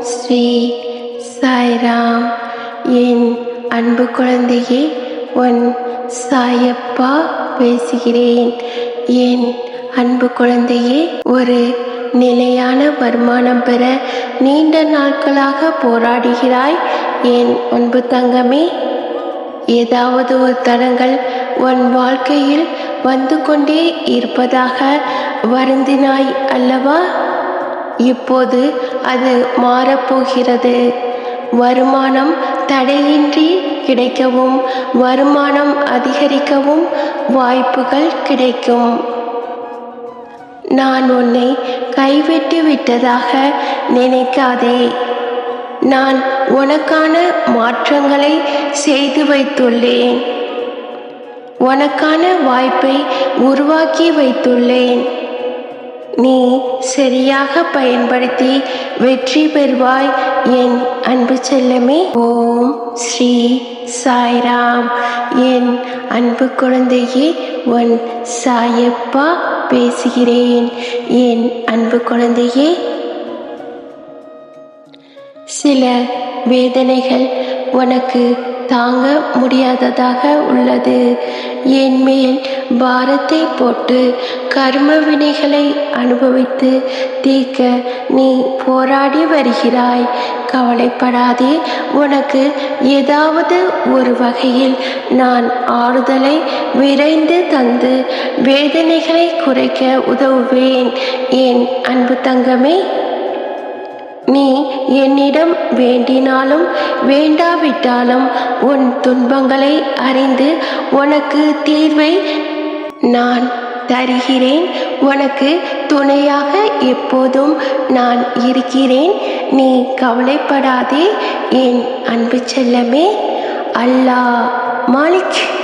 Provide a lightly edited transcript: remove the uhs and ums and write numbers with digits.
ஸ்ரீ சாய்ராம். என் அன்பு குழந்தையே, உன் சாயப்பா பேசுகிறேன். என் அன்பு குழந்தையே, ஒரு நிலையான வருமானம் பெற நீண்ட நாட்களாக போராடுகிறாய். என் அன்பு தங்கமே, ஏதாவது ஒரு தடங்கள் உன் வாழ்க்கையில் வந்து கொண்டே இருப்பதாக வருந்தினாய் அல்லவா? இப்போது அது மாறப்போகிறது. வருமானம் தடையின்றி கிடைக்கவும் வருமானம் அதிகரிக்கவும் வாய்ப்புகள் கிடைக்கும். நான் உன்னை கைவிட்டு விட்டதாக நினைக்காதே. நான் உனக்கான மாற்றங்களை செய்து வைத்துள்ளேன். உனக்கான வாய்ப்பை உருவாக்கி வைத்துள்ளேன். நீ சரியாக பயன்படுத்தி வெற்றி பெறுவாய் என் அன்பு செல்லமே. ஓம் ஸ்ரீ சாய்ராம். என் அன்பு குழந்தையே, உன் சாயப்பா பேசுகிறேன். என் அன்பு குழந்தையே, சில வேதனைகள் உனக்கு தாங்க முடியாததாக உள்ளது. என் மேல் பாரத்தை போட்டு கர்ம வினைகளை அனுபவித்து தீர்க்க நீ போராடி வருகிறாய். கவலைப்படாதே. உனக்கு ஏதாவது ஒரு வகையில் நான் ஆறுதலை விரைந்து தந்து வேதனைகளை குறைக்க உதவுவேன் என் அன்பு தங்கமே. நீ என்னிடம் வேண்டினாலும் வேண்டாவிட்டாலும் உன் துன்பங்களை அறிந்து உனக்கு தீர்வை நான் தருகிறேன். உனக்கு துணையாக எப்போதும் நான் இருக்கிறேன். நீ கவலைப்படாதே என் அன்பு செல்லமே. அல்லாஹ் மாலிக்.